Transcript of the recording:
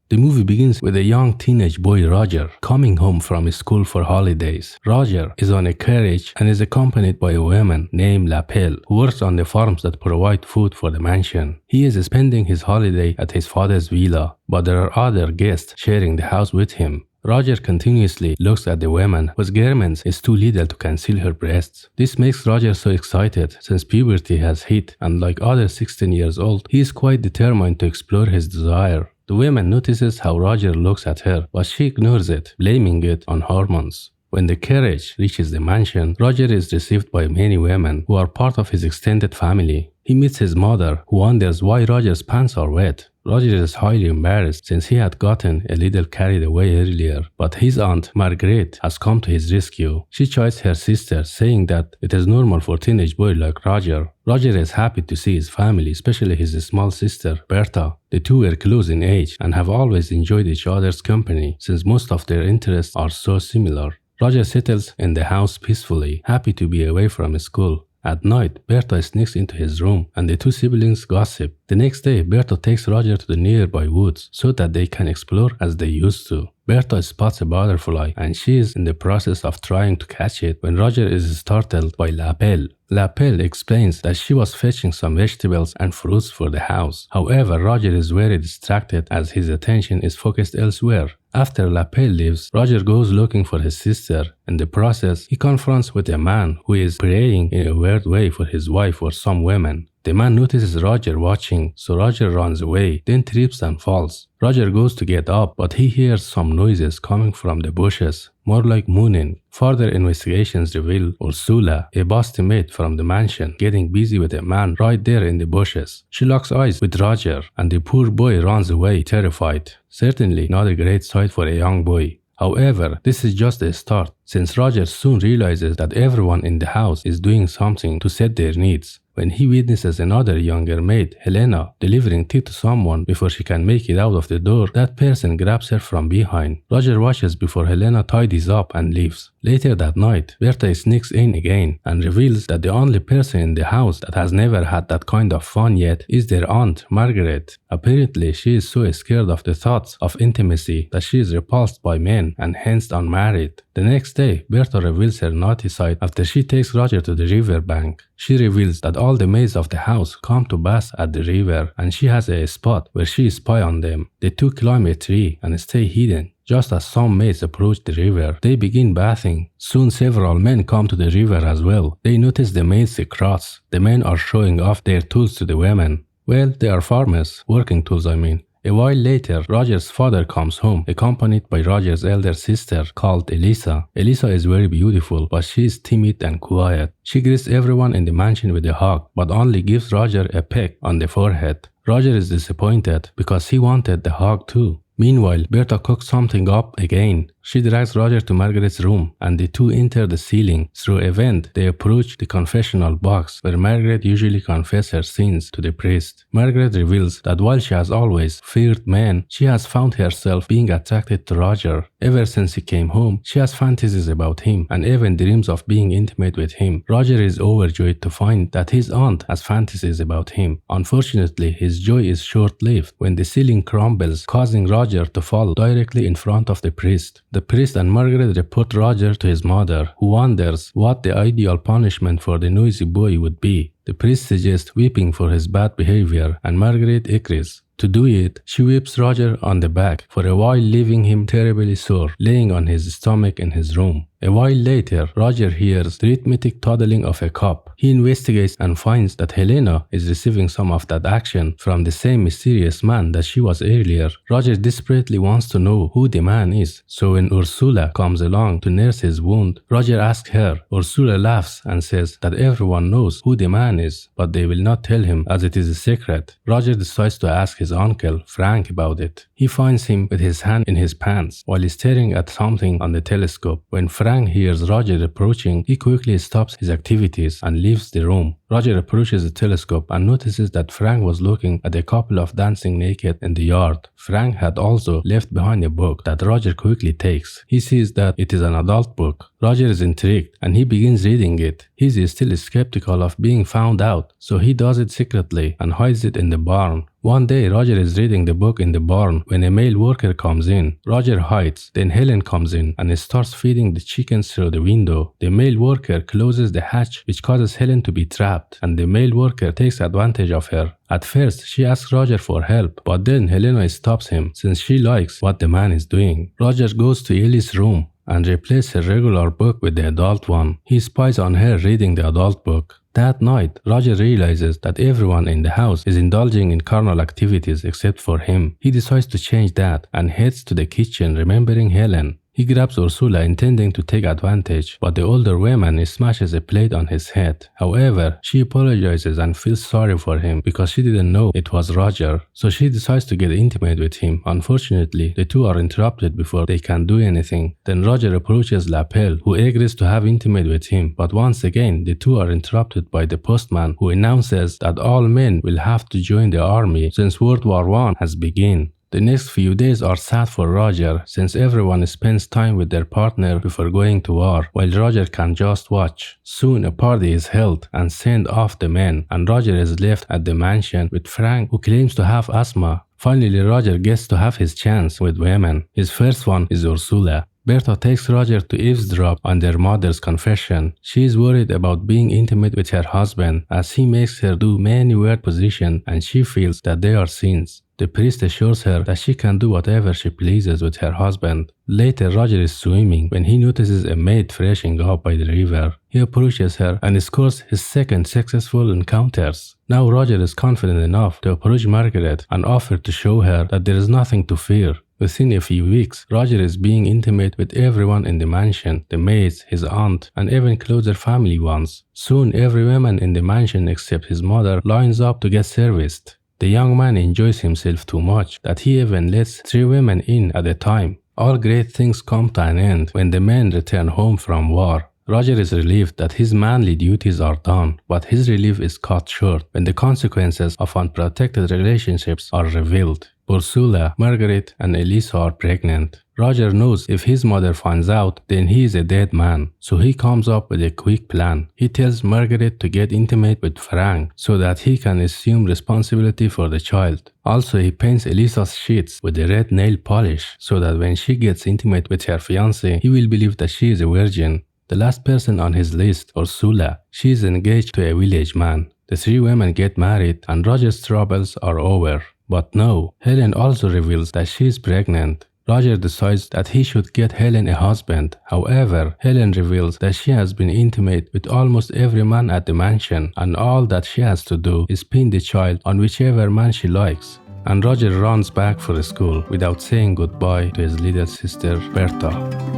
The movie begins with a young teenage boy, Roger, coming home from school for holidays. Roger is on a carriage and is accompanied by a woman named Lapel, who works on the farms that provide food for the mansion. He is spending his holiday at his father's villa, but there are other guests sharing the house with him. Roger continuously looks at the woman whose garments is too little to conceal her breasts. This makes Roger so excited since puberty has hit, and like other 16 years old, he is quite determined to explore his desire. The woman notices how Roger looks at her, but she ignores it, blaming it on hormones. When the carriage reaches the mansion, Roger is received by many women who are part of his extended family. He meets his mother, who wonders why Roger's pants are wet. Roger is highly embarrassed since he had gotten a little carried away earlier, but his aunt, Margaret, has come to his rescue. She chides her sister, saying that it is normal for a teenage boy like Roger. Roger is happy to see his family, especially his small sister, Berta. The two were close in age and have always enjoyed each other's company, since most of their interests are so similar. Roger settles in the house peacefully, happy to be away from school. At night, Berta sneaks into his room and the two siblings gossip. The next day, Berta takes Roger to the nearby woods so that they can explore as they used to. Berta spots a butterfly and she is in the process of trying to catch it when Roger is startled by Lapel. Lapel explains that she was fetching some vegetables and fruits for the house. However, Roger is very distracted as his attention is focused elsewhere. After Lapel leaves, Roger goes looking for his sister. In the process, he confronts with a man who is praying in a weird way for his wife or some women. The man notices Roger watching, so Roger runs away, then trips and falls. Roger goes to get up, but he hears some noises coming from the bushes, more like mooning. Further investigations reveal Ursula, a busty maid from the mansion, getting busy with a man right there in the bushes. She locks eyes with Roger, and the poor boy runs away terrified. Certainly not a great sight for a young boy. However, this is just a start, since Roger soon realizes that everyone in the house is doing something to set their needs. When he witnesses another younger maid, Helena, delivering tea to someone before she can make it out of the door, that person grabs her from behind. Roger watches before Helena tidies up and leaves. Later that night, Berta sneaks in again and reveals that the only person in the house that has never had that kind of fun yet is their aunt, Margaret. Apparently, she is so scared of the thoughts of intimacy that she is repulsed by men and hence unmarried. The next day, Berta reveals her naughty side after she takes Roger to the river bank. She reveals that all the maids of the house come to bath at the river and she has a spot where she spies on them. The two climb a tree and stay hidden. Just as some maids approach the river, they begin bathing. Soon several men come to the river as well. They notice the maids' crotch. The men are showing off their tools to the women. Well, they are farmers, working tools I mean. A while later, Roger's father comes home, accompanied by Roger's elder sister called Elisa. Elisa is very beautiful, but she is timid and quiet. She greets everyone in the mansion with a hug, but only gives Roger a peck on the forehead. Roger is disappointed because he wanted the hug too. Meanwhile, Berta cooks something up again. She drags Roger to Margaret's room and the two enter the ceiling. Through a vent, they approach the confessional box where Margaret usually confesses her sins to the priest. Margaret reveals that while she has always feared men, she has found herself being attracted to Roger. Ever since he came home, she has fantasies about him and even dreams of being intimate with him. Roger is overjoyed to find that his aunt has fantasies about him. Unfortunately, his joy is short-lived when the ceiling crumbles, causing Roger to fall directly in front of the priest. The priest and Margaret report Roger to his mother, who wonders what the ideal punishment for the noisy boy would be. The priest suggests whipping for his bad behavior, and Margaret agrees. To do it, she whips Roger on the back for a while, leaving him terribly sore, laying on his stomach in his room. A while later, Roger hears the rhythmic toddling of a cup. He investigates and finds that Helena is receiving some of that action from the same mysterious man that she was earlier. Roger desperately wants to know who the man is, so when Ursula comes along to nurse his wound, Roger asks her. Ursula laughs and says that everyone knows who the man is, but they will not tell him as it is a secret. Roger decides to ask his uncle, Frank, about it. He finds him with his hand in his pants while staring at something on the telescope. When Frank hears Roger approaching, he quickly stops his activities and leaves the room. Roger approaches the telescope and notices that Frank was looking at a couple of dancing naked in the yard. Frank had also left behind a book that Roger quickly takes. He sees that it is an adult book. Roger is intrigued and he begins reading it. He is still skeptical of being found out, so he does it secretly and hides it in the barn. One day, Roger is reading the book in the barn when a male worker comes in. Roger hides, then Helen comes in and starts feeding the chickens through the window. The male worker closes the hatch, which causes Helen to be trapped, and the male worker takes advantage of her. At first, she asks Roger for help, but then Helena stops him since she likes what the man is doing. Roger goes to Ellie's room and replaces her regular book with the adult one. He spies on her reading the adult book. That night, Roger realizes that everyone in the house is indulging in carnal activities except for him. He decides to change that and heads to the kitchen remembering Helen. He grabs Ursula intending to take advantage, but the older woman smashes a plate on his head. However, she apologizes and feels sorry for him because she didn't know it was Roger, so she decides to get intimate with him. Unfortunately, the two are interrupted before they can do anything. Then Roger approaches Lapel, who agrees to have intimate with him, but once again, the two are interrupted by the postman, who announces that all men will have to join the army since World War I has begun. The next few days are sad for Roger since everyone spends time with their partner before going to war, while Roger can just watch. Soon a party is held and sent off the men, and Roger is left at the mansion with Frank, who claims to have asthma. Finally, Roger gets to have his chance with women. His first one is Ursula. Berta takes Roger to eavesdrop on their mother's confession. She is worried about being intimate with her husband as he makes her do many weird positions and she feels that they are sins. The priest assures her that she can do whatever she pleases with her husband. Later, Roger is swimming when he notices a maid freshening up by the river. He approaches her and scores his second successful encounters. Now Roger is confident enough to approach Margaret and offer to show her that there is nothing to fear. Within a few weeks, Roger is being intimate with everyone in the mansion, the maids, his aunt, and even closer family ones. Soon, every woman in the mansion except his mother lines up to get serviced. The young man enjoys himself too much that he even lets 3 women in at a time. All great things come to an end when the men return home from war. Roger is relieved that his manly duties are done, but his relief is cut short when the consequences of unprotected relationships are revealed. Ursula, Margaret, and Elisa are pregnant. Roger knows if his mother finds out, then he is a dead man, so he comes up with a quick plan. He tells Margaret to get intimate with Frank so that he can assume responsibility for the child. Also, he paints Elisa's sheets with a red nail polish so that when she gets intimate with her fiancé, he will believe that she is a virgin. The last person on his list, Ursula, she is engaged to a village man. The 3 women get married and Roger's troubles are over. But no, Helen also reveals that she is pregnant. Roger decides that he should get Helen a husband. However, Helen reveals that she has been intimate with almost every man at the mansion, and all that she has to do is pin the child on whichever man she likes. And Roger runs back for school without saying goodbye to his little sister, Berta.